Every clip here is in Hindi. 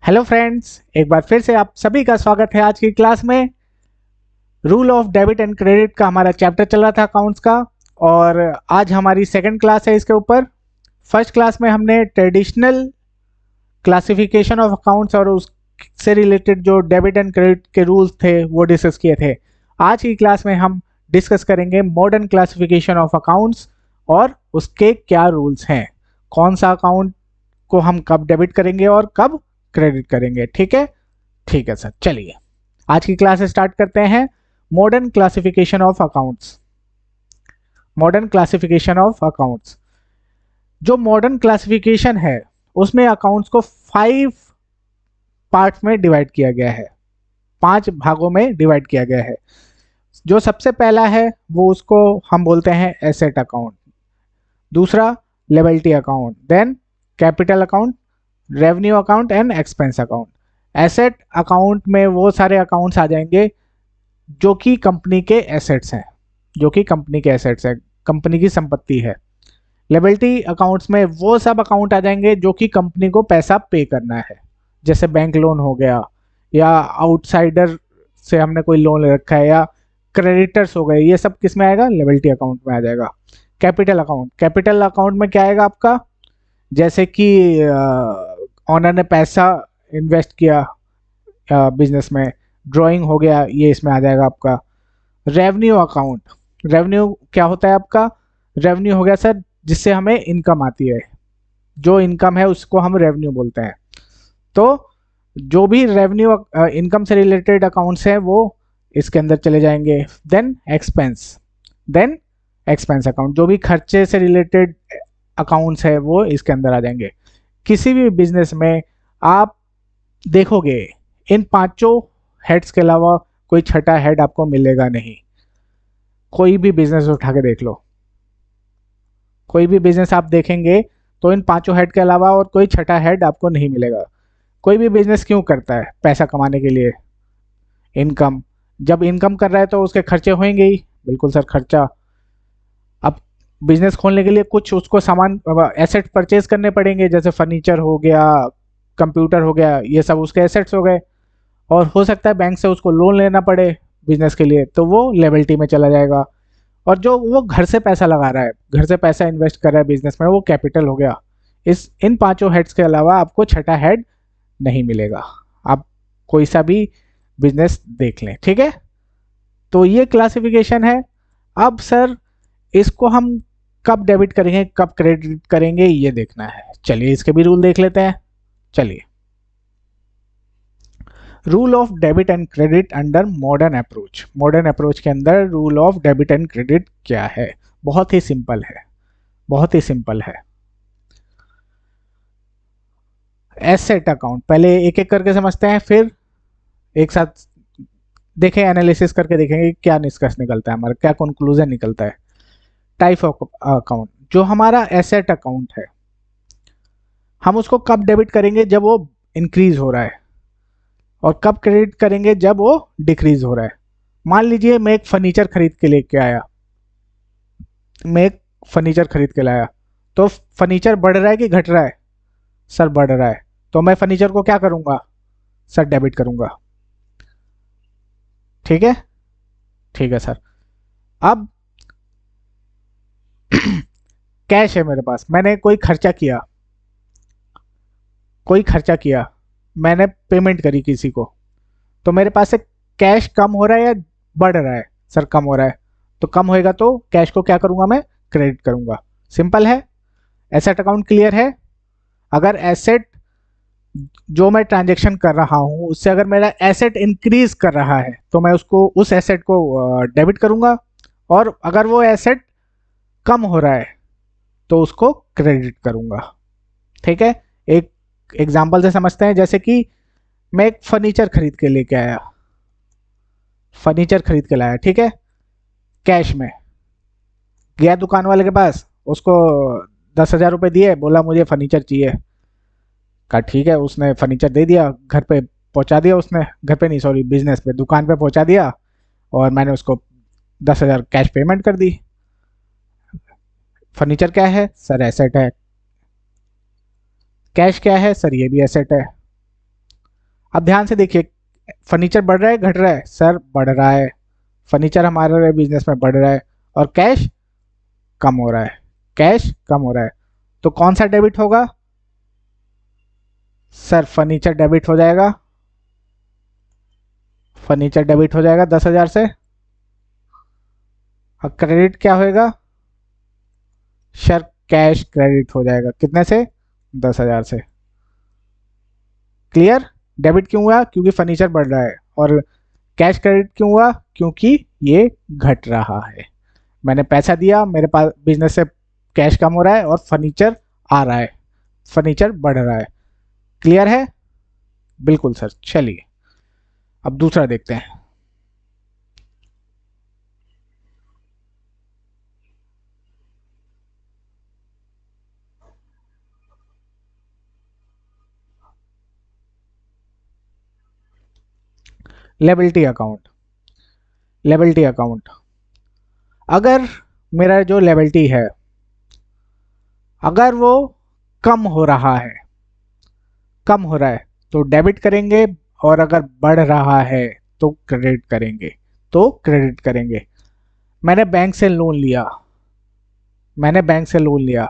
हेलो फ्रेंड्स, एक बार फिर से आप सभी का स्वागत है आज की क्लास में। Rule of debit and credit का हमारा चैप्टर चल रहा था अकाउंट्स का, और आज हमारी सेकंड क्लास है इसके ऊपर। फर्स्ट क्लास में हमने ट्रेडिशनल क्लासिफिकेशन ऑफ अकाउंट्स और उससे रिलेटेड जो डेबिट एंड क्रेडिट के रूल्स थे वो डिस्कस किए थे। आज की क्लास में हम डिस्कस करेंगे मॉडर्न क्लासिफिकेशन ऑफ अकाउंट्स और उसके क्या रूल्स हैं, कौन सा अकाउंट को हम कब डेबिट करेंगे और कब क्रेडिट करेंगे। ठीक है सर, चलिए आज की क्लास स्टार्ट करते हैं। Modern classification of accounts. Modern classification of accounts, जो मॉडर्न क्लासिफिकेशन है उसमें अकाउंट्स को 5 पार्ट्स में डिवाइड किया गया है, 5 भागों में डिवाइड किया गया है। जो सबसे पहला है वो उसको हम बोलते हैं एसेट अकाउंट, दूसरा liability account, then capital account, revenue account and expense account. Asset account में वो सारे अकाउंट्स आ जाएंगे जो कि कंपनी के एसेट्स हैं, कंपनी की संपत्ति है। लिएबिलिटी अकाउंट्स में वो सब अकाउंट आ जाएंगे जो कि कंपनी को पैसा पे करना है, जैसे बैंक लोन हो गया, या आउटसाइडर से हमने कोई लोन ले रखा है, या क्रेडिटर्स हो गए, ये सब किस में आएगा? लिएबिलिटी अकाउंट में आ जाएगा। कैपिटल अकाउंट में क्या आएगा आपका? जैसे कि ऑनर ने पैसा इन्वेस्ट किया बिजनेस में, ड्राइंग हो गया, ये इसमें आ जाएगा आपका। रेवेन्यू अकाउंट, रेवेन्यू क्या होता है आपका? रेवेन्यू हो गया सर जिससे हमें इनकम आती है, जो इनकम है उसको हम रेवेन्यू बोलते हैं। तो जो भी रेवेन्यू इनकम से रिलेटेड अकाउंट्स हैं वो इसके अंदर चले जाएंगे। देन एक्सपेंस अकाउंट, जो भी खर्चे से रिलेटेड अकाउंट्स है वो इसके अंदर आ जाएंगे। किसी भी बिजनेस में आप देखोगे इन 5 हेड्स के अलावा कोई छठा हेड आपको मिलेगा नहीं। कोई भी बिजनेस उठा के देख लो, कोई भी बिजनेस आप देखेंगे तो इन 5 हेड के अलावा और कोई छठा हेड आपको नहीं मिलेगा। कोई भी बिजनेस क्यों करता है? पैसा कमाने के लिए, इनकम। जब इनकम कर रहा है तो उसके खर्चे होंगे ही, बिल्कुल सर, खर्चा। अब बिजनेस खोलने के लिए कुछ उसको सामान, एसेट परचेज करने पड़ेंगे, जैसे फर्नीचर हो गया, कंप्यूटर हो गया, ये सब उसके एसेट्स हो गए। और हो सकता है बैंक से उसको लोन लेना पड़े बिजनेस के लिए, तो वो लिएबिलिटी में चला जाएगा। और जो वो घर से पैसा लगा रहा है, घर से पैसा इन्वेस्ट कर रहा है बिजनेस में, वो कैपिटल हो गया। इन 5 हेड्स के अलावा आपको छठा हेड नहीं मिलेगा। आप कोई सा भी बिजनेस देख लें, ठीक है। तो ये क्लासिफिकेशन है। अब सर इसको हम कब डेबिट करेंगे कब क्रेडिट करेंगे ये देखना है। चलिए इसके भी रूल देख लेते हैं। चलिए, rule of debit and credit under modern approach. Modern approach के अंदर rule of debit and credit क्या है? बहुत ही सिंपल है, बहुत ही सिंपल है। एसेट अकाउंट पहले एक एक करके समझते हैं, फिर एक साथ देखें, एनालिसिस करके देखेंगे क्या निष्कर्ष निकलता है, हमारा क्या कंक्लूजन निकलता है। टाइप ऑफ अकाउंट, जो हमारा एसेट अकाउंट है हम उसको कब डेबिट करेंगे? जब वो इंक्रीज हो रहा है। और कब क्रेडिट करेंगे? जब वो डिक्रीज हो रहा है। मान लीजिए मैं एक फर्नीचर खरीद के लेके आया, तो फर्नीचर बढ़ रहा है कि घट रहा है? सर बढ़ रहा है, तो मैं फर्नीचर को क्या करूंगा? सर डेबिट करूंगा। ठीक है सर। अब कैश है मेरे पास, मैंने कोई खर्चा किया, मैंने पेमेंट करी किसी को, तो मेरे पास से कैश कम हो रहा है या बढ़ रहा है? सर कम हो रहा है, तो कम होएगा तो कैश को क्या करूंगा? मैं क्रेडिट करूंगा। सिंपल है। एसेट अकाउंट क्लियर है। अगर एसेट जो मैं ट्रांजेक्शन कर रहा हूं उससे अगर मेरा एसेट इंक्रीज कर रहा है तो मैं उस एसेट को डेबिट करूंगा, और अगर वो एसेट कम हो रहा है तो उसको क्रेडिट करूंगा। ठीक है, एक एग्जांपल से समझते हैं। जैसे कि मैं एक फर्नीचर खरीद के लाया, ठीक है, कैश में। गया दुकान वाले के पास, उसको 10,000 रुपये दिए, बोला मुझे फर्नीचर चाहिए। कहा ठीक है, उसने फर्नीचर दे दिया, घर पे पहुंचा दिया। उसने घर पे नहीं, सॉरी, बिजनेस पे, दुकान पे पहुंचा दिया, और मैंने उसको 10,000 कैश पेमेंट कर दी। फर्नीचर क्या है? सर एसेट है। कैश क्या है? सर ये भी एसेट है। अब ध्यान से देखिए, फर्नीचर बढ़ रहा है घट रहा है? सर बढ़ रहा है। फर्नीचर हमारे बिजनेस में बढ़ रहा है और कैश कम हो रहा है। कैश कम हो रहा है, तो कौन सा डेबिट होगा? सर फर्नीचर डेबिट हो जाएगा। फर्नीचर डेबिट हो जाएगा 10,000 से। और क्रेडिट क्या होएगा? सर कैश क्रेडिट हो जाएगा कितने से? 10,000 से। क्लियर? डेबिट क्यों हुआ? क्योंकि फर्नीचर बढ़ रहा है। और कैश क्रेडिट क्यों हुआ? क्योंकि ये घट रहा है। मैंने पैसा दिया, मेरे पास बिजनेस से कैश कम हो रहा है और फर्नीचर आ रहा है, फर्नीचर बढ़ रहा है। क्लियर है? बिल्कुल सर। चलिए अब दूसरा देखते हैं। Liability account. लेबिलिटी अकाउंट, अगर मेरा जो लेबिलिटी है अगर वो कम हो रहा है, कम हो रहा है तो डेबिट करेंगे, और अगर बढ़ रहा है तो क्रेडिट करेंगे। तो क्रेडिट करेंगे। मैंने बैंक से लोन लिया, मैंने बैंक से लोन लिया।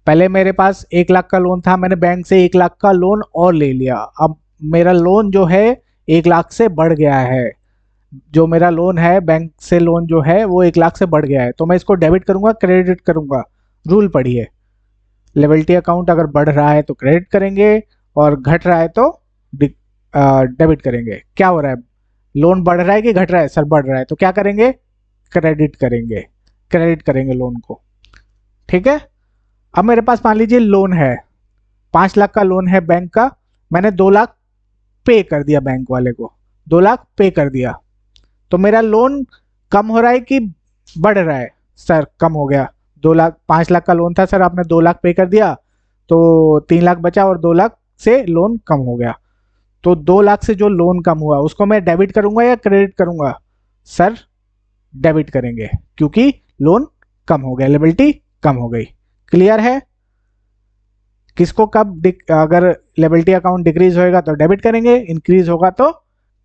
पहले मेरे पास 1 लाख का लोन था, मैंने बैंक से 1 लाख का लोन और ले लिया। अब मेरा लोन जो है 1 लाख से बढ़ गया है। जो मेरा लोन है बैंक से, लोन जो है वो 1 लाख से बढ़ गया है, तो मैं इसको डेबिट करूंगा क्रेडिट करूंगा? रूल पढ़िए। लेबिलिटी अकाउंट अगर बढ़ रहा है तो क्रेडिट करेंगे और घट रहा है तो डेबिट करेंगे। क्या हो रहा है? लोन बढ़ रहा है कि घट रहा है? सर बढ़ रहा है, तो क्या करेंगे? क्रेडिट करेंगे। क्रेडिट करेंगे लोन को। ठीक है? अब मेरे पास मान लीजिए लोन है, 5 लाख का लोन है बैंक का। मैंने 2 लाख पे कर दिया बैंक वाले को, 2 लाख पे कर दिया। तो मेरा लोन कम हो रहा है कि बढ़ रहा है? सर कम हो गया। 2 लाख, 5 लाख का लोन था सर, आपने 2 लाख पे कर दिया तो 3 लाख बचा और 2 लाख से लोन कम हो गया। तो 2 लाख से जो लोन कम हुआ उसको मैं डेबिट करूंगा या क्रेडिट करूंगा? सर डेबिट करेंगे, क्योंकि लोन कम हो गया, लेबिलिटी कम हो गई। क्लियर है? किसको कब अगर लेबिलिटी अकाउंट डिक्रीज होएगा तो डेबिट करेंगे, इंक्रीज होगा तो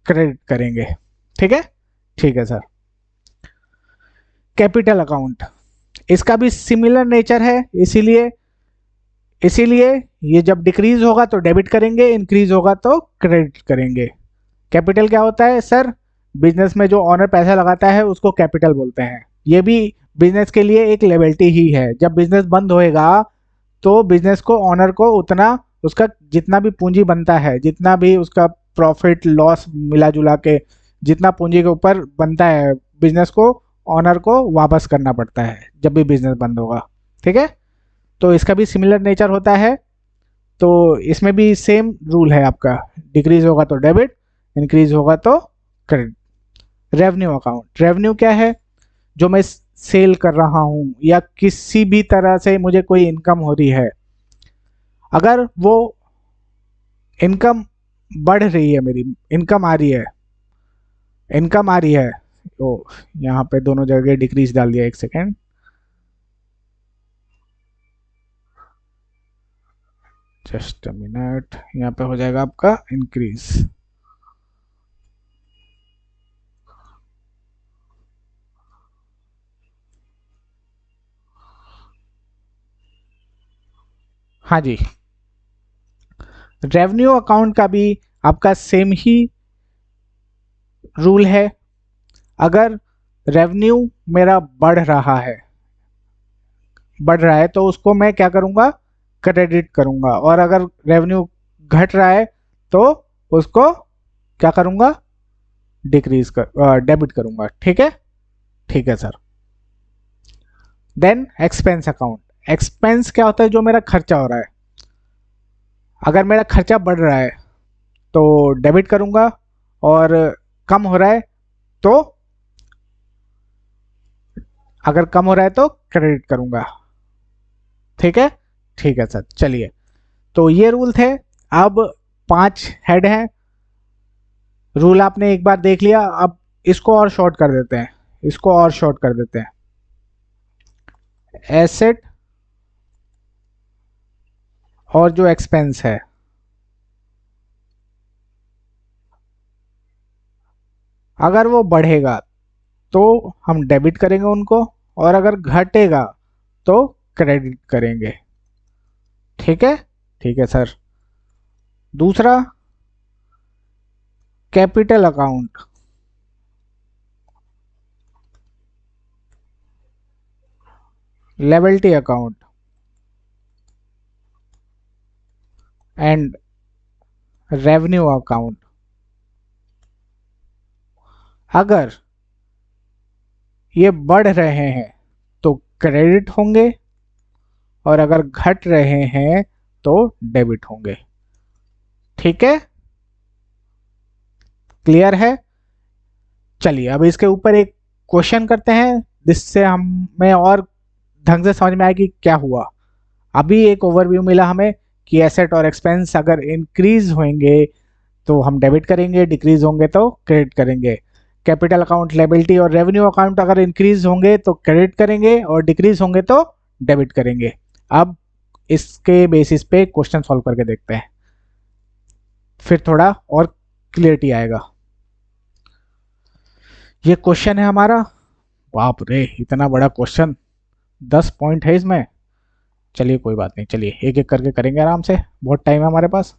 क्रेडिट करेंगे। ठीक है? ठीक है सर। कैपिटल अकाउंट, इसका भी सिमिलर नेचर है, इसीलिए इसीलिए ये जब डिक्रीज होगा तो डेबिट करेंगे, इंक्रीज होगा तो क्रेडिट करेंगे। कैपिटल क्या होता है सर? बिजनेस में जो ऑनर पैसा लगाता है उसको कैपिटल बोलते हैं। ये भी बिजनेस के लिए एक लेबिलिटी ही है। जब बिजनेस बंद होएगा तो बिजनेस को, ऑनर को उतना, उसका जितना भी पूंजी बनता है, जितना भी उसका प्रॉफिट लॉस मिला जुला के जितना पूंजी के ऊपर बनता है, बिजनेस को, ऑनर को वापस करना पड़ता है जब भी बिजनेस बंद होगा। ठीक है? तो इसका भी सिमिलर नेचर होता है। तो इसमें भी सेम रूल है आपका, डिक्रीज होगा तो डेबिट, इंक्रीज होगा तो क्रेडिट। रेवेन्यू अकाउंट, रेवेन्यू क्या है? जो मैं सेल कर रहा हूं या किसी भी तरह से मुझे कोई इनकम हो रही है, अगर वो इनकम बढ़ रही है, मेरी इनकम आ रही है, इनकम आ रही है, तो यहाँ पे दोनों जगह डिक्रीज डाल दिया। एक सेकेंड, जस्ट अ मिनट, यहाँ पे हो जाएगा आपका इंक्रीज। हाँ जी, रेवेन्यू अकाउंट का भी आपका सेम ही रूल है। अगर रेवेन्यू मेरा बढ़ रहा है, बढ़ रहा है तो उसको मैं क्या करूंगा? क्रेडिट करूंगा। और अगर रेवेन्यू घट रहा है तो उसको क्या करूंगा? डिक्रीज कर, डेबिट करूंगा। ठीक है? ठीक है sir. Then expense account. Expense क्या होता है? जो मेरा खर्चा हो रहा है। अगर मेरा खर्चा बढ़ रहा है तो डेबिट करूंगा, और कम हो रहा है तो, अगर कम हो रहा है तो क्रेडिट करूंगा। ठीक है? ठीक है सर। चलिए, तो ये रूल थे। अब 5 हेड हैं। रूल आपने एक बार देख लिया, अब इसको और शॉर्ट कर देते हैं, इसको और शॉर्ट कर देते हैं। एसेट और जो एक्सपेंस है, अगर वो बढ़ेगा तो हम डेबिट करेंगे उनको, और अगर घटेगा तो क्रेडिट करेंगे। ठीक है, ठीक है सर। दूसरा, capital account. Liability account and revenue account. अगर ये बढ़ रहे हैं तो क्रेडिट होंगे, और अगर घट रहे हैं तो डेबिट होंगे। ठीक है, क्लियर है। चलिए अब इसके ऊपर एक क्वेश्चन करते हैं, जिससे हमें और ढंग से समझ में आए कि क्या हुआ। अभी एक ओवरव्यू मिला हमें कि एसेट और एक्सपेंस अगर इंक्रीज होंगे तो हम डेबिट करेंगे, डिक्रीज होंगे तो क्रेडिट करेंगे। कैपिटल अकाउंट, लायबिलिटी और रेवेन्यू अकाउंट अगर इंक्रीज होंगे तो क्रेडिट करेंगे, और डिक्रीज होंगे तो डेबिट करेंगे। अब इसके बेसिस पे क्वेश्चन सॉल्व करके देखते हैं, फिर थोड़ा और क्लियरिटी आएगा। ये क्वेश्चन है हमारा। बाप रे, इतना बड़ा क्वेश्चन, 10 पॉइंट है इसमें। चलिए कोई बात नहीं, चलिए एक एक करके करेंगे आराम से, बहुत टाइम है हमारे पास।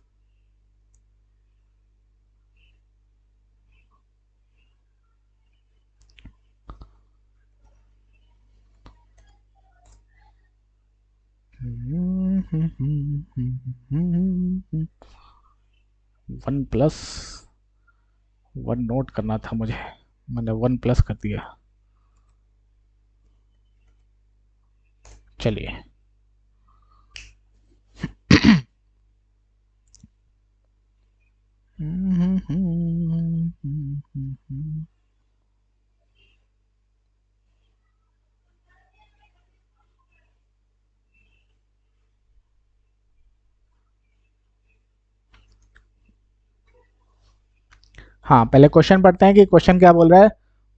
वन प्लस वन नोट करना था मुझे, मैंने वन प्लस कर दिया। चलिए हाँ, पहले क्वेश्चन पढ़ते हैं कि क्वेश्चन क्या बोल रहा है।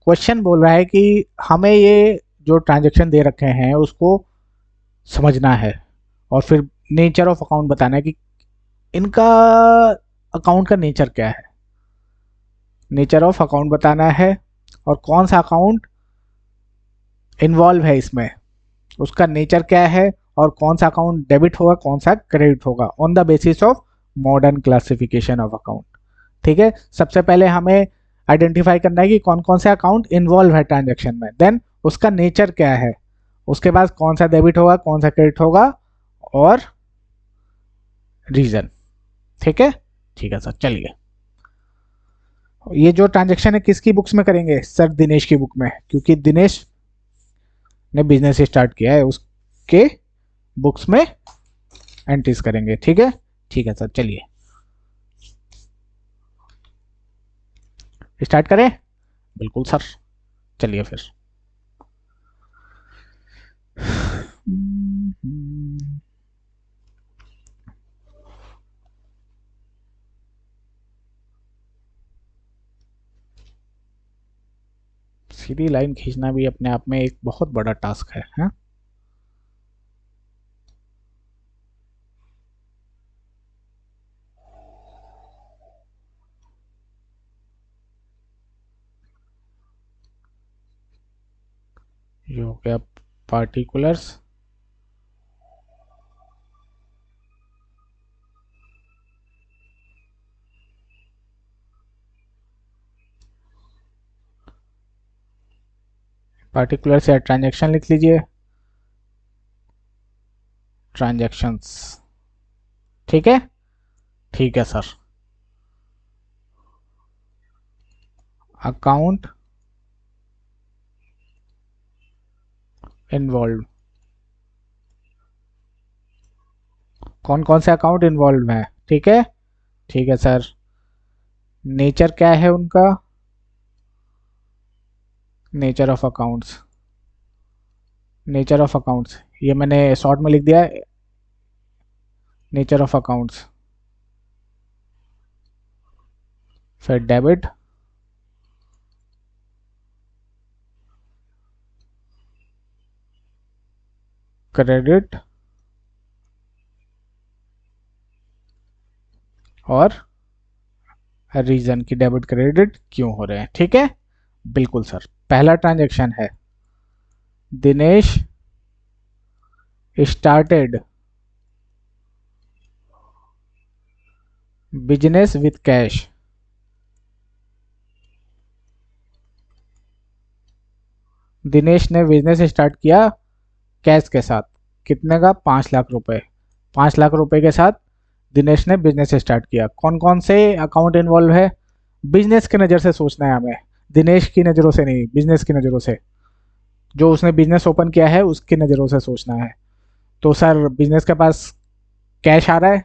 क्वेश्चन बोल रहा है कि हमें ये जो ट्रांजैक्शन दे रखे हैं उसको समझना है, और फिर नेचर ऑफ अकाउंट बताना है कि इनका अकाउंट का नेचर क्या है। नेचर ऑफ अकाउंट बताना है, और कौन सा अकाउंट इन्वॉल्व है इसमें, उसका नेचर क्या है, और कौन सा अकाउंट डेबिट होगा, कौन सा क्रेडिट होगा, on the basis of modern classification of account. ठीक है, सबसे पहले हमें आइडेंटिफाई करना है कि कौन कौन से अकाउंट इन्वॉल्व है ट्रांजैक्शन में, देन उसका नेचर क्या है, उसके बाद कौन सा डेबिट होगा, कौन सा क्रेडिट होगा, और रीजन। ठीक है, ठीक है सर। चलिए, ये जो ट्रांजैक्शन है किसकी बुक्स में करेंगे सर? दिनेश की बुक में, क्योंकि दिनेश ने बिजनेस स्टार्ट किया है, उसके बुक्स में एंट्रीज करेंगे। ठीक है, ठीक है सर। चलिए स्टार्ट करें। बिल्कुल सर, चलिए फिर। सीधी लाइन खींचना भी अपने आप में एक बहुत बड़ा टास्क है, हाँ? ये हो गया पार्टिकुलर्स, पार्टिकुलर्स या ट्रांजैक्शन लिख लीजिए, ट्रांजैक्शंस। ठीक है, ठीक है सर। अकाउंट इन्वॉल्व, कौन कौन से अकाउंट इन्वॉल्व हैं? ठीक है, ठीक है सर। नेचर क्या है उनका? Nature of accounts, nature of accounts ये मैंने शॉर्ट में लिख दिया, नेचर ऑफ अकाउंट्स। फिर डेबिट, क्रेडिट और रीजन की डेबिट क्रेडिट क्यों हो रहे हैं, ठीक है। बिल्कुल सर। पहला ट्रांजैक्शन है Dinesh started business with cash. Dinesh ने बिजनेस स्टार्ट किया कैश के साथ, कितने का, 5 लाख रुपए। 5 लाख रुपए के साथ दिनेश ने बिजनेस स्टार्ट किया। कौन कौन से अकाउंट इन्वॉल्व है, बिजनेस की नज़र से सोचना है हमें, दिनेश की नज़रों से नहीं, बिजनेस की नज़रों से, जो उसने बिजनेस ओपन किया है उसकी नज़रों से सोचना है। तो सर बिजनेस के पास कैश आ रहा है,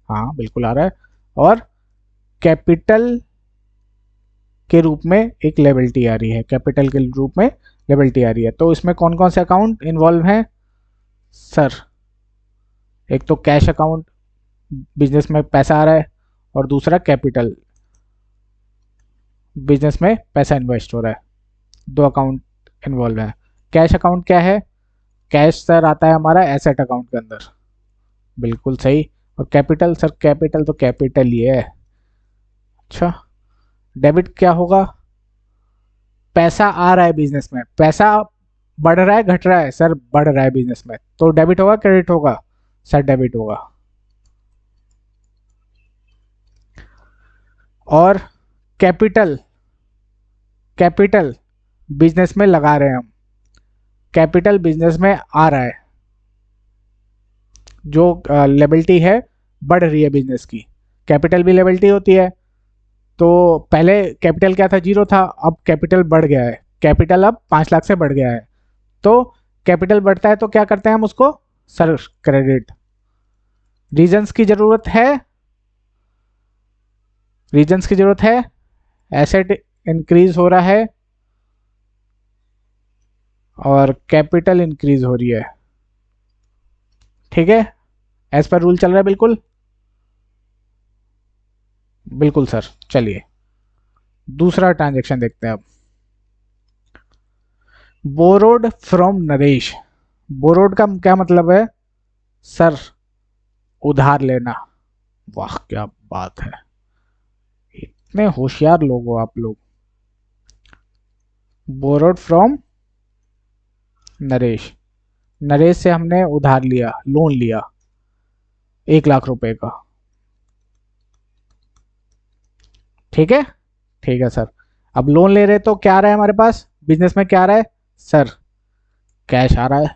हाँ बिल्कुल आ रहा है, और कैपिटल के रूप में एक लेबिलिटी आ रही है, कैपिटल के रूप में लेबिलिटी आ रही है। तो इसमें कौन कौन से अकाउंट इन्वॉल्व हैं सर, एक तो कैश अकाउंट, बिजनेस में पैसा आ रहा है, और दूसरा कैपिटल, बिजनेस में पैसा इन्वेस्ट हो रहा है। दो अकाउंट इन्वॉल्व है। कैश अकाउंट क्या है, कैश सर आता है हमारा एसेट अकाउंट के अंदर, बिल्कुल सही। और कैपिटल सर, कैपिटल तो कैपिटल ही है। अच्छा, डेबिट क्या होगा, पैसा आ रहा है बिजनेस में, पैसा बढ़ रहा है घट रहा है सर, बढ़ रहा है बिजनेस में, तो डेबिट होगा क्रेडिट होगा सर, डेबिट होगा। और कैपिटल, कैपिटल बिजनेस में लगा रहे हैं हम, कैपिटल बिजनेस में आ रहा है, जो लेबिलिटी है बढ़ रही है बिजनेस की, कैपिटल भी लेबिलिटी होती है। तो पहले कैपिटल क्या था, जीरो था, अब कैपिटल बढ़ गया है, कैपिटल अब 5 लाख से बढ़ गया है। तो कैपिटल बढ़ता है तो क्या करते हैं हम उसको, सर क्रेडिट। रीजंस की जरूरत है, रीजंस की जरूरत है, एसेट इंक्रीज हो रहा है और कैपिटल इंक्रीज हो रही है, ठीक है, एज पर रूल चल रहा है बिल्कुल। बिल्कुल सर। चलिए दूसरा ट्रांजेक्शन देखते हैं अब। Borrowed from Naresh. बोरोड का क्या मतलब है सर, उधार लेना। वाह क्या बात है, इतने होशियार लोग हो आप लोग। बोरोड फ्रॉम नरेश, नरेश से हमने उधार लिया, लोन लिया 1 लाख रुपए का, ठीक है, ठीक है सर। अब लोन ले रहे तो क्या आ रहा है हमारे पास, बिजनेस में क्या आ रहा है सर, कैश आ रहा है,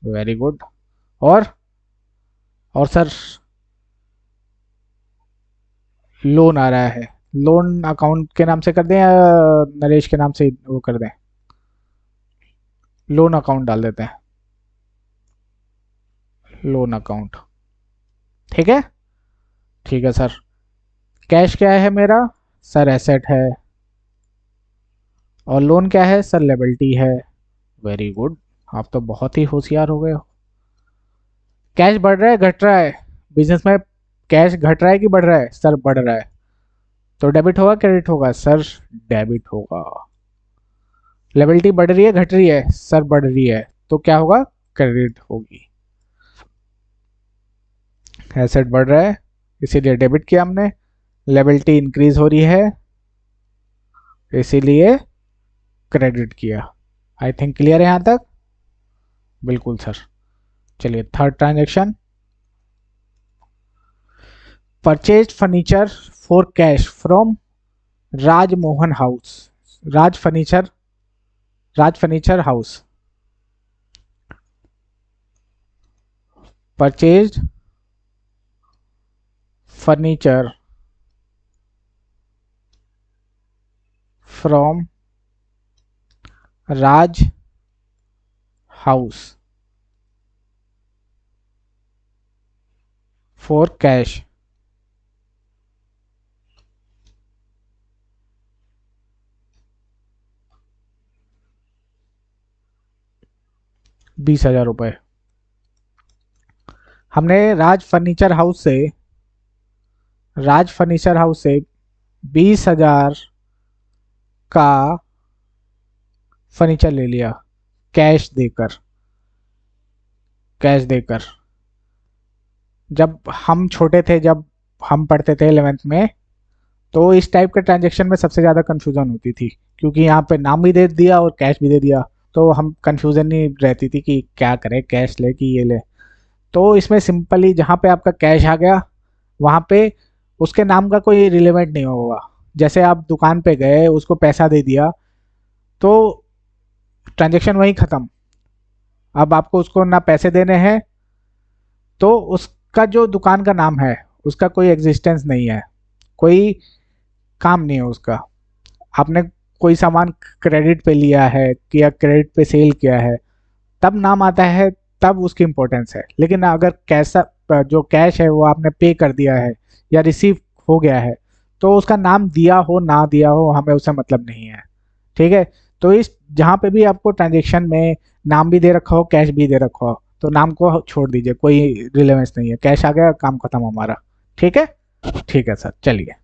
वेरी गुड। और सर लोन आ रहा है, लोन अकाउंट के नाम से कर दें या नरेश के नाम से वो कर दें, लोन अकाउंट डाल देते हैं, लोन अकाउंट, ठीक है, ठीक है सर। कैश क्या है मेरा सर, एसेट है, और लोन क्या है सर, लेबिलिटी है, वेरी गुड, आप तो बहुत ही होशियार हो गए हो। कैश बढ़ रहा है घट रहा है बिजनेस में, कैश घट रहा है कि बढ़ रहा है सर, बढ़ रहा है, तो डेबिट होगा क्रेडिट होगा सर, डेबिट होगा। लेबिलिटी बढ़ रही है घट रही है सर, बढ़ रही है, तो क्या होगा, क्रेडिट होगी। एसेट बढ़ रहा है इसीलिए डेबिट किया हमने, लेबिलिटी इंक्रीज हो रही है इसीलिए क्रेडिट किया। आई थिंक क्लियर है यहाँ तक, बिल्कुल सर। चलिए third transaction, purchase furniture for cash from Rajmohan house, Raj furniture, Raj furniture house, purchase furniture from Raj house for cash, 20,000 रुपये। हमने राज फर्नीचर हाउस से 20,000 का फर्नीचर ले लिया, कैश देकर, कैश देकर। जब हम छोटे थे, जब हम पढ़ते थे 11th में, तो इस टाइप के ट्रांजेक्शन में सबसे ज़्यादा कन्फ्यूज़न होती थी, क्योंकि यहाँ पे नाम भी दे दिया और कैश भी दे दिया, तो हम कन्फ्यूज़न नहीं रहती थी कि क्या करें, कैश ले कि ये ले। तो इसमें सिंपली जहाँ पे आपका कैश आ गया, वहाँ पे उसके नाम का कोई रिलेवेंट नहीं होगा। जैसे आप दुकान पे गए, उसको पैसा दे दिया, तो ट्रांजेक्शन वहीं ख़त्म। अब आपको उसको ना पैसे देने हैं, तो उसका जो दुकान का नाम है, उसका कोई एग्जिस्टेंस नहीं है, कोई काम नहीं है उसका। आपने कोई सामान क्रेडिट पे लिया है कि या क्रेडिट पे सेल किया है, तब नाम आता है, तब उसकी इम्पोर्टेंस है। लेकिन अगर कैसा जो कैश है वो आपने पे कर दिया है या रिसीव हो गया है, तो उसका नाम दिया हो ना दिया हो, हमें उससे मतलब नहीं है। ठीक है। तो इस जहाँ पे भी आपको ट्रांजेक्शन में नाम भी दे रखा हो, कैश भी दे रखा हो, तो नाम को छोड़ दीजिए, कोई रिलेवेंस नहीं है। कैश आ गया, काम खत्म हमारा। ठीक है। ठीक है सर, चलिए।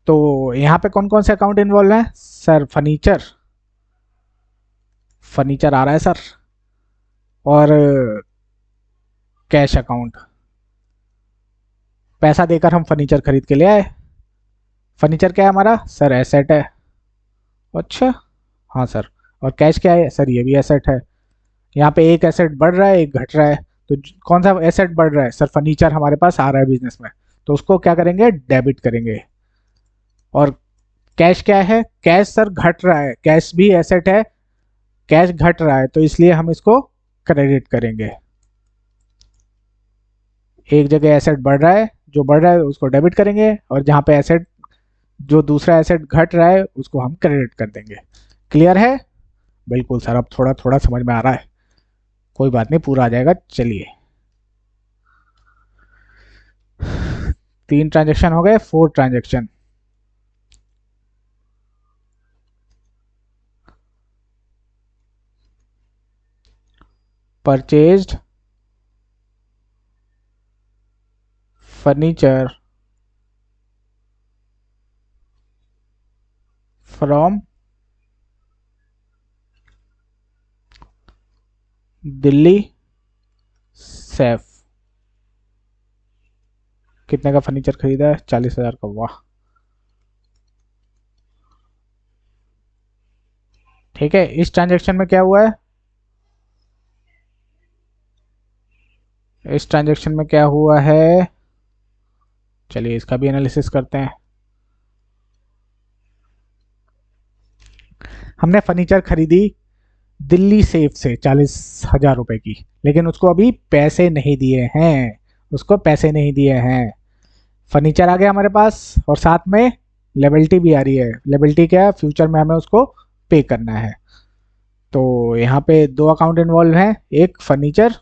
तो यहाँ पे कौन कौन से अकाउंट इन्वॉल्व है सर? फर्नीचर, फर्नीचर आ रहा है सर, और कैश अकाउंट। पैसा देकर हम फर्नीचर खरीद के ले आए। फर्नीचर क्या है हमारा सर? एसेट है। अच्छा, हाँ सर। और कैश क्या है सर? ये भी एसेट है। यहाँ पे एक एसेट बढ़ रहा है, एक घट रहा है। तो कौन सा एसेट बढ़ रहा है सर? फर्नीचर हमारे पास आ रहा है बिजनेस में, तो उसको क्या करेंगे? डेबिट करेंगे। और कैश क्या है? कैश सर घट रहा है, कैश भी एसेट है, कैश घट रहा है, तो इसलिए हम इसको क्रेडिट करेंगे। एक जगह एसेट बढ़ रहा है, जो बढ़ रहा है उसको डेबिट करेंगे, और जहाँ पे एसेट, जो दूसरा एसेट घट रहा है, उसको हम क्रेडिट कर देंगे। क्लियर है? बिल्कुल सर, अब थोड़ा थोड़ा समझ में आ रहा है। कोई बात नहीं, पूरा आ जाएगा। चलिए, 3 ट्रांजेक्शन हो गए, 4 transaction. Purchased furniture from Delhi Saif. कितने का फर्नीचर खरीदा है? 40,000 का। वाह। ठीक है, इस ट्रांजेक्शन में क्या हुआ है? इस ट्रांजेक्शन में क्या हुआ है? चलिए इसका भी एनालिसिस करते हैं। हमने फर्नीचर खरीदी दिल्ली सेफ से 40,000 रुपए की, लेकिन उसको अभी पैसे नहीं दिए हैं। उसको पैसे नहीं दिए हैं। फर्नीचर आ गया हमारे पास, और साथ में लेबिलिटी भी आ रही है। लेबिलिटी क्या है? फ्यूचर में हमें उसको पे करना है। तो यहाँ पे 2 अकाउंट इन्वॉल्व हैं, एक फर्नीचर,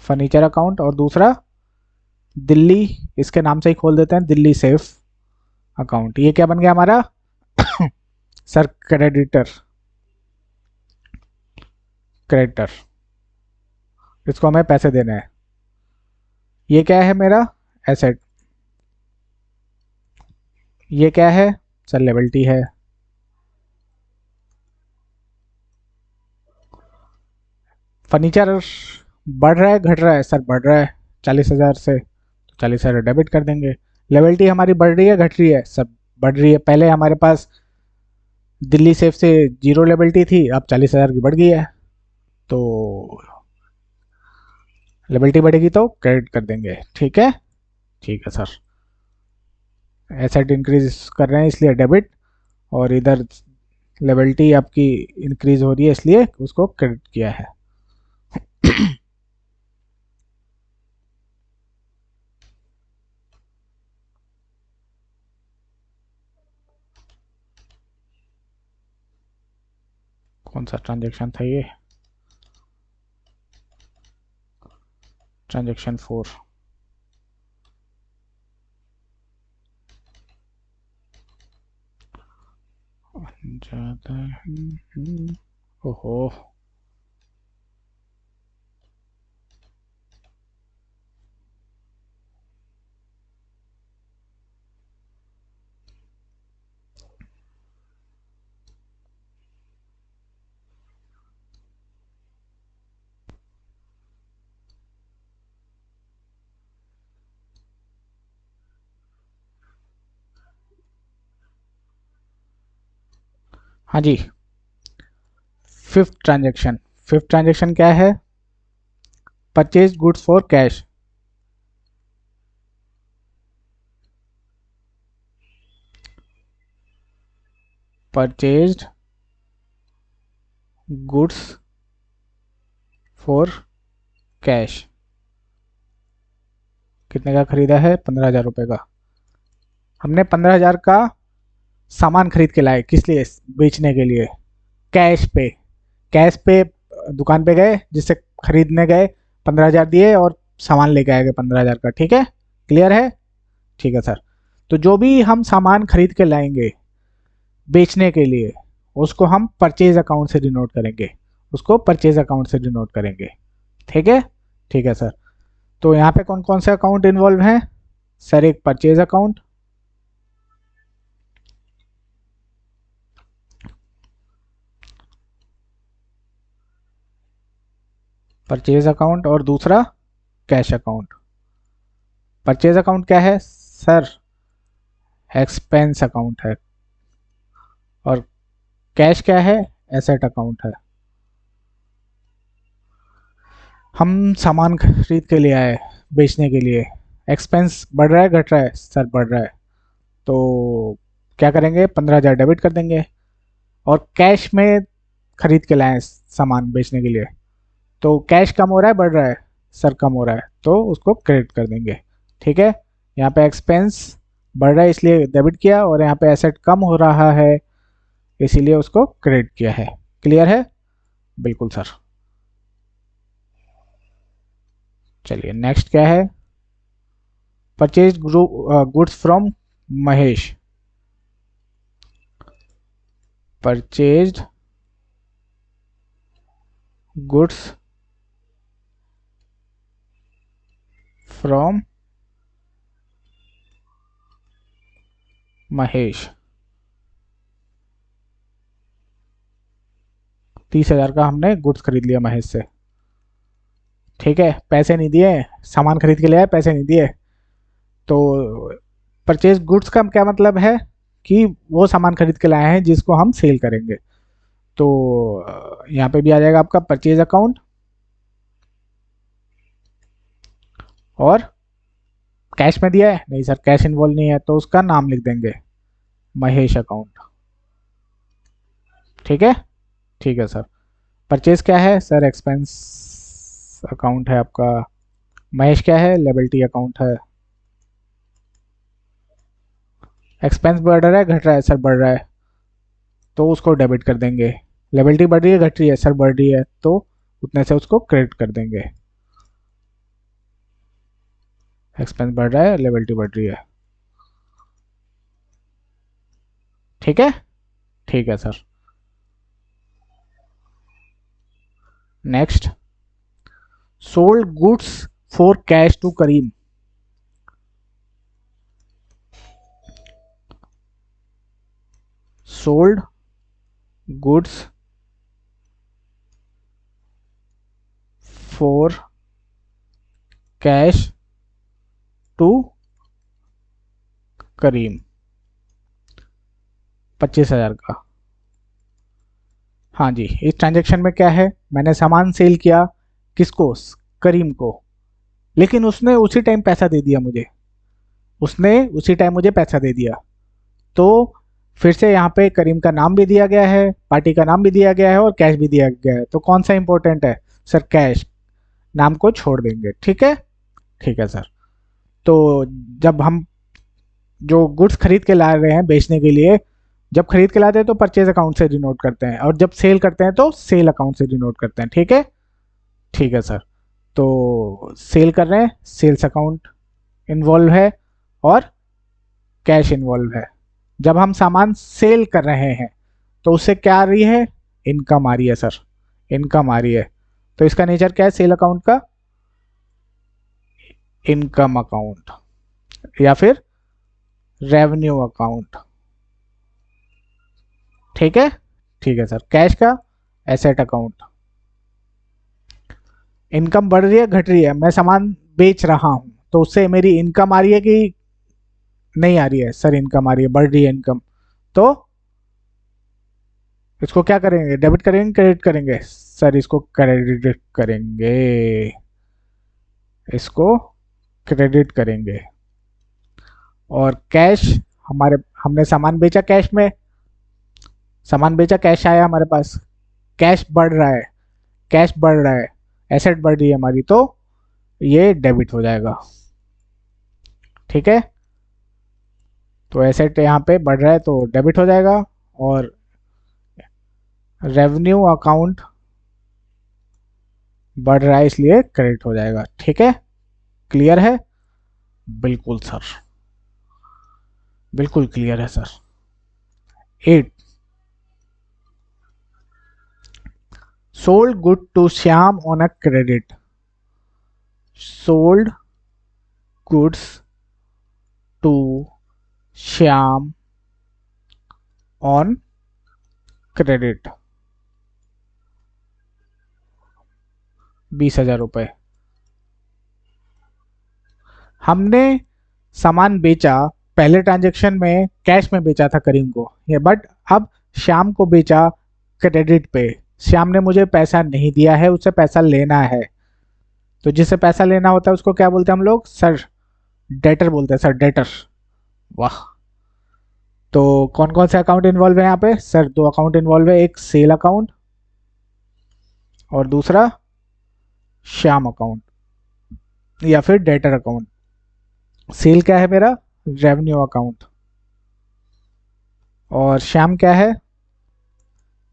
फर्नीचर अकाउंट, और दूसरा दिल्ली, इसके नाम से ही खोल देते हैं, दिल्ली सेफ अकाउंट। ये क्या बन गया हमारा? Sir creditor, creditor. इसको हमें पैसे देने हैं। ये क्या है मेरा? एसेट। ये क्या है सर? लेबिलिटी है। फर्नीचर बढ़ रहा है घट रहा है सर? बढ़ रहा है 40,000 से, तो 40,000 डेबिट कर देंगे। लेबिलिटी हमारी बढ़ रही है घट रही है? सब बढ़ रही है। पहले हमारे पास दिल्ली सेफ से 0 लेबिलिटी थी, अब 40,000 की बढ़ गई है, तो लेबिलिटी बढ़ेगी तो क्रेडिट कर देंगे। ठीक है। ठीक है सर। एसेट इंक्रीज कर रहे हैं इसलिए डेबिट, और इधर लेबिलिटी आपकी इंक्रीज हो रही है इसलिए उसको क्रेडिट किया है। कौन सा ट्रांजेक्शन था ये? ट्रांजेक्शन 4। ज़्यादा। ओहो। हाँ जी, फिफ्थ ट्रांजेक्शन क्या है? Purchase goods for cash. Purchased goods for cash. कितने का खरीदा है? 15,000 रुपये का। हमने 15,000 का सामान खरीद के लाए, किस लिए? बेचने के लिए। कैश पे, कैश पे दुकान पे गए, जिससे खरीदने गए, 15,000 दिए और सामान लेके आए गए 15,000 का। ठीक है, क्लियर है? ठीक है सर। तो जो भी हम सामान खरीद के लाएंगे बेचने के लिए, उसको हम परचेज अकाउंट से डिनोट करेंगे, उसको परचेज अकाउंट से डिनोट करेंगे। ठीक है? ठीक है सर। तो यहाँ पे कौन कौन से अकाउंट इन्वॉल्व हैं? सर एक परचेज अकाउंट, परचेज अकाउंट और दूसरा कैश अकाउंट। परचेज अकाउंट क्या है सर? एक्सपेंस अकाउंट है। और कैश क्या है? एसेट अकाउंट है। हम सामान खरीद के लिए आए बेचने के लिए, एक्सपेंस बढ़ रहा है घट रहा है? सर बढ़ रहा है। तो क्या करेंगे? 15,000 डेबिट कर देंगे। और कैश में खरीद के लाए सामान बेचने के लिए, तो कैश कम हो रहा है बढ़ रहा है? सर कम हो रहा है, तो उसको क्रेडिट कर देंगे। ठीक है? यहाँ पे एक्सपेंस बढ़ रहा है इसलिए डेबिट किया, और यहाँ पे एसेट कम हो रहा है इसीलिए उसको क्रेडिट किया है। क्लियर है? बिल्कुल सर। चलिए नेक्स्ट क्या है? Purchase goods from Mahesh. Purchased goods from Mahesh. 30,000 का हमने गुड्स खरीद लिया महेश से। ठीक है, पैसे नहीं दिए, सामान खरीद के ले आए, पैसे नहीं दिए। तो परचेज गुड्स का क्या मतलब है? कि वो सामान खरीद के लाए हैं जिसको हम सेल करेंगे। तो यहाँ पे भी आ जाएगा आपका परचेज अकाउंट, और कैश में दिया है? नहीं सर, कैश इन्वॉल्व नहीं है, तो उसका नाम लिख देंगे महेश अकाउंट। ठीक है? ठीक है सर। परचेज क्या है सर? एक्सपेंस अकाउंट है आपका। महेश क्या है? लेबिलिटी अकाउंट है। एक्सपेंस बढ़ रहा है घट रहा है? सर बढ़ रहा है, तो उसको डेबिट कर देंगे। लेबिलिटी बढ़ रही है घट रही है? सर बढ़ रही है, तो उतने से उसको क्रेडिट कर देंगे। एक्सपेंस बढ़ रहा है, लेबिलिटी बढ़ रही है। ठीक है? ठीक है sir. Next, sold goods for cash to Karim. Sold goods for cash to Karim, 25,000 का। हाँ जी, इस ट्रांजेक्शन में क्या है? मैंने सामान सेल किया, किसको? करीम को। लेकिन उसने उसी टाइम पैसा दे दिया मुझे, उसने उसी टाइम मुझे पैसा दे दिया। तो फिर से यहाँ पे करीम का नाम भी दिया गया है, पार्टी का नाम भी दिया गया है, और कैश भी दिया गया है। तो कौन सा इंपॉर्टेंट है? Sir cash. नाम को छोड़ देंगे। ठीक है? ठीक है सर। तो जब हम जो गुड्स खरीद के ला रहे हैं बेचने के लिए, जब खरीद के लाते हैं तो परचेज अकाउंट से डिनोट करते हैं, और जब सेल करते हैं तो सेल अकाउंट से डिनोट करते हैं। ठीक है? ठीक है सर। तो सेल कर रहे हैं, सेल्स अकाउंट इन्वॉल्व है, और कैश इन्वॉल्व है। जब हम सामान सेल कर रहे हैं तो उससे क्या आ रही है? इनकम आ रही है सर, इनकम आ रही है। तो इसका नेचर क्या है सेल अकाउंट का? इनकम अकाउंट, या फिर रेवेन्यू अकाउंट। ठीक है? ठीक है सर। कैश का एसेट अकाउंट। इनकम बढ़ रही है घट रही है? मैं सामान बेच रहा हूं, तो उससे मेरी इनकम आ रही है कि नहीं आ रही है? सर इनकम आ रही है, बढ़ रही है इनकम। तो इसको क्या करेंगे, डेबिट करेंगे क्रेडिट करेंगे? सर इसको क्रेडिट करेंगे, इसको क्रेडिट करेंगे। और कैश, हमारे हमने सामान बेचा कैश में, सामान बेचा कैश आया हमारे पास, कैश बढ़ रहा है, कैश बढ़ रहा है, एसेट बढ़ रही है हमारी, तो ये डेबिट हो जाएगा। ठीक है, तो एसेट यहाँ पे बढ़ रहा है तो डेबिट हो जाएगा, और रेवेन्यू अकाउंट बढ़ रहा है इसलिए क्रेडिट हो जाएगा। ठीक है, क्लियर है? बिल्कुल सर, बिल्कुल क्लियर है sir. 8, sold good to Shyam on a credit, sold goods to Shyam on credit, 20,000 रुपये। हमने सामान बेचा, पहले ट्रांजेक्शन में कैश में बेचा था करीम को ये, बट अब श्याम को बेचा क्रेडिट पे। श्याम ने मुझे पैसा नहीं दिया है, उससे पैसा लेना है, तो जिससे पैसा लेना होता है उसको क्या बोलते हैं हम लोग सर? डेटर बोलते हैं सर, डेटर। वाह, तो कौन कौन से अकाउंट इन्वॉल्व है यहाँ पे सर? 2 अकाउंट इन्वॉल्व है, एक सेल अकाउंट और दूसरा श्याम अकाउंट या फिर डेटर अकाउंट। सेल क्या है मेरा? Revenue account. और श्याम क्या है?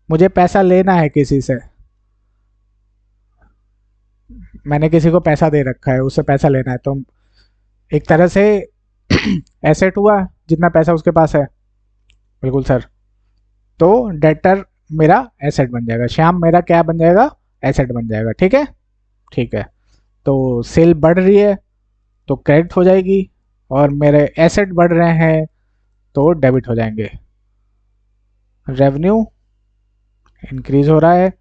मुझे पैसा लेना है किसी से, मैंने किसी को पैसा दे रखा है, उससे पैसा लेना है, तो एक तरह से एसेट हुआ जितना पैसा उसके पास है। बिल्कुल सर, तो डेटर मेरा एसेट बन जाएगा, श्याम मेरा क्या बन जाएगा? एसेट बन जाएगा। ठीक है, ठीक है, तो सेल बढ़ रही है तो क्रेडिट हो जाएगी, और मेरे एसेट बढ़ रहे हैं तो डेबिट हो जाएंगे। रेवेन्यू इंक्रीज हो रहा है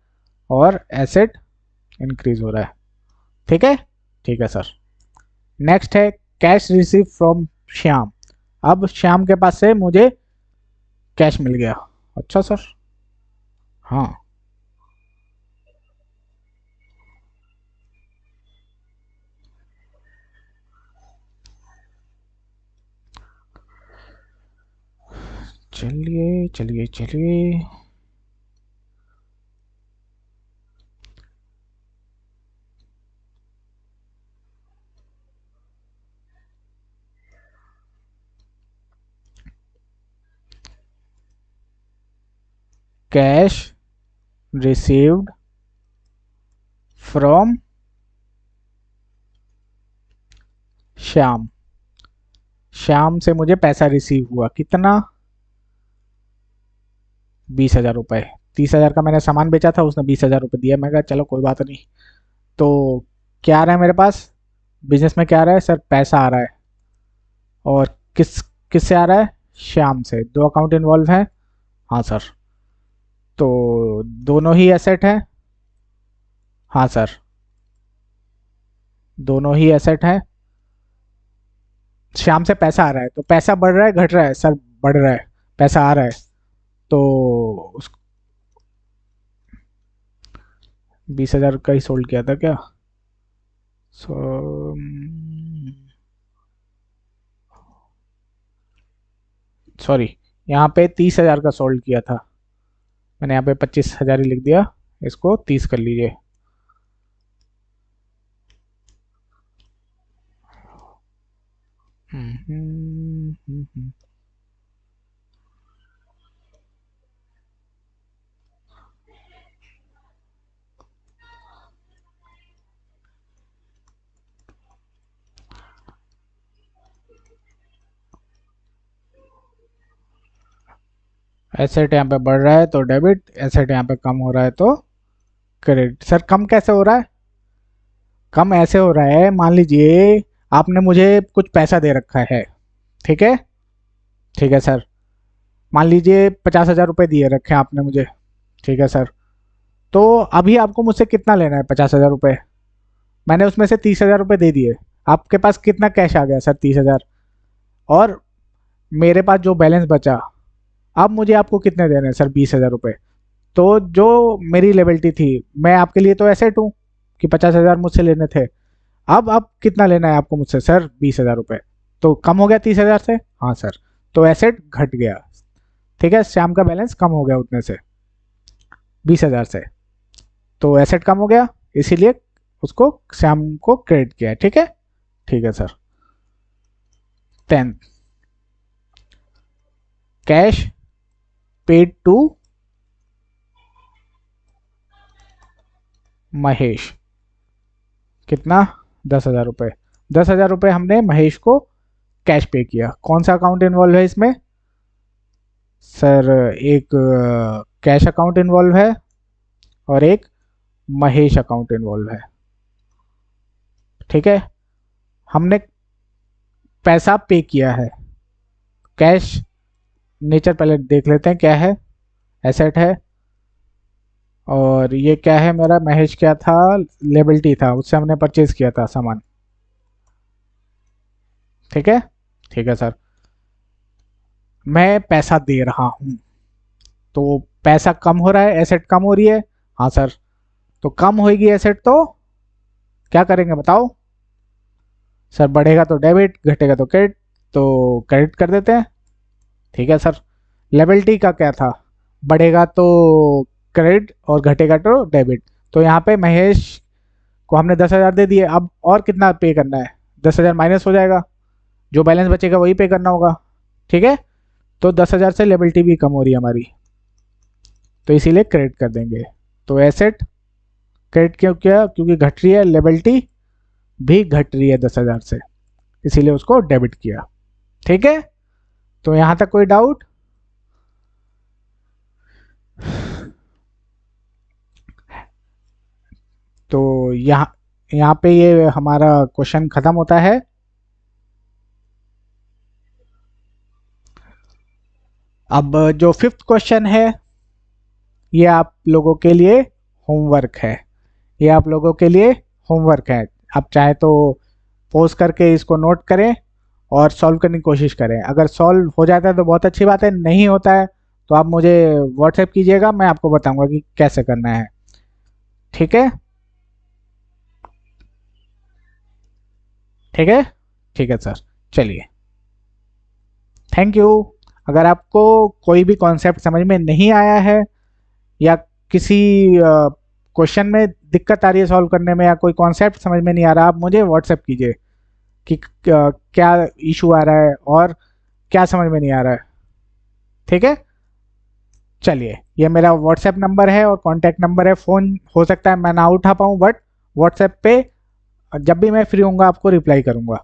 और एसेट इंक्रीज हो रहा है। ठीक है, ठीक है सर। नेक्स्ट है कैश रिसीव फ्रॉम श्याम। अब श्याम के पास से मुझे कैश मिल गया। अच्छा सर, हाँ, चलिए चलिए चलिए, cash received from Shyam. Shyam से मुझे पैसा रिसीव हुआ, कितना? 20,000 रुपये। 30,000 का मैंने सामान बेचा था, उसने 20,000 रुपये दिया, मैं कहा चलो कोई बात नहीं। तो क्या आ रहा है मेरे पास बिजनेस में? क्या आ रहा है सर? पैसा आ रहा है, और किस से आ रहा है? श्याम से। 2 अकाउंट इन्वॉल्व है, हाँ सर, तो दोनों ही एसेट है, हाँ सर, दोनों ही एसेट है। श्याम से पैसा आ रहा है, तो पैसा बढ़ रहा है घट रहा है सर? बढ़ रहा है, पैसा आ रहा है, तो उस 20,000 का ही सोल्ड किया था क्या? सो सॉरी, यहाँ पे 30,000 का सोल्ड किया था मैंने, यहाँ पे 25,000 ही लिख दिया, इसको 30 कर लीजिए। एसेट यहाँ पे बढ़ रहा है तो डेबिट, एसेट यहाँ पे कम हो रहा है तो क्रेडिट। सर कम कैसे हो रहा है? कम ऐसे हो रहा है, मान लीजिए आपने मुझे कुछ पैसा दे रखा है, ठीक है, ठीक है सर, मान लीजिए 50,000 रुपये दिए रखे हैं आपने मुझे, ठीक है सर, तो अभी आपको मुझसे कितना लेना है? 50,000 रुपये। मैंने उसमें से 30,000 रुपये दे दिए, आपके पास कितना कैश आ गया सर? 30,000। और मेरे पास जो बैलेंस बचा, अब मुझे आपको कितने देने हैं सर? 20,000 रुपये। तो जो मेरी लेबिलिटी थी, मैं आपके लिए तो एसेट हूँ कि 50,000 मुझसे लेने थे। अब कितना लेना है आपको मुझसे? सर 20,000 रुपये। तो कम हो गया 30,000 से? हाँ सर। तो एसेट घट गया। ठीक है, श्याम का बैलेंस कम हो गया उतने से, 20,000 से। तो एसेट कम हो गया, इसीलिए उसको श्याम को क्रेडिट किया है। ठीक है, ठीक है sir. 10 cash paid to Mahesh. कितना? 10,000 रुपये। 10,000 रुपये हमने महेश को कैश पे किया। कौन सा अकाउंट इन्वॉल्व है इसमें? सर एक कैश अकाउंट इन्वॉल्व है और एक महेश अकाउंट इन्वॉल्व है। ठीक है, हमने पैसा पे किया है। कैश नेचर पहले देख लेते हैं क्या है। एसेट है, और ये क्या है मेरा? महेश क्या था? लेबिलिटी था, उससे हमने परचेज किया था सामान। ठीक है, ठीक है सर। मैं पैसा दे रहा हूं, तो पैसा कम हो रहा है, एसेट कम हो रही है। हाँ सर। तो कम होगी एसेट, तो क्या करेंगे बताओ? सर बढ़ेगा तो डेबिट, घटेगा तो क्रेडिट, तो क्रेडिट कर देते हैं। ठीक है सर। लेबिलिटी का क्या था? बढ़ेगा तो क्रेडिट और घटेगा तो डेबिट। तो यहाँ पे महेश को हमने 10,000 दे दिए, अब और कितना पे करना है? 10,000 माइनस हो जाएगा, जो बैलेंस बचेगा वही पे करना होगा। ठीक है, तो 10,000 से लेबिलिटी भी कम हो रही है हमारी, तो इसीलिए क्रेडिट कर देंगे। तो एसेट क्रेडिट क्यों किया? क्योंकि घट रही है, लेबिलिटी भी घट रही है 10,000 से, इसीलिए उसको डेबिट किया। ठीक है, तो यहां तक कोई डाउट? तो यहाँ यहाँ पे ये हमारा क्वेश्चन खत्म होता है। अब जो फिफ्थ क्वेश्चन है, ये आप लोगों के लिए होमवर्क है। ये आप लोगों के लिए होमवर्क है। आप चाहे तो पॉज करके इसको नोट करें और सॉल्व करने की कोशिश करें। अगर सॉल्व हो जाता है तो बहुत अच्छी बात है, नहीं होता है तो आप मुझे व्हाट्सएप कीजिएगा, मैं आपको बताऊंगा कि कैसे करना है। ठीक है, ठीक है, ठीक है सर। चलिए, थैंक यू। अगर आपको कोई भी कॉन्सेप्ट समझ में नहीं आया है, या किसी क्वेश्चन में दिक्कत आ रही है सॉल्व करने में, या कोई कॉन्सेप्ट समझ में नहीं आ रहा, आप मुझे व्हाट्सएप कीजिए कि क्या इशू आ रहा है और क्या समझ में नहीं आ रहा है। ठीक है, चलिए, ये मेरा व्हाट्सएप नंबर है और कॉन्टैक्ट नंबर है। फ़ोन हो सकता है मैं ना उठा पाऊँ, बट व्हाट्सएप पे जब भी मैं फ्री होऊंगा आपको रिप्लाई करूंगा।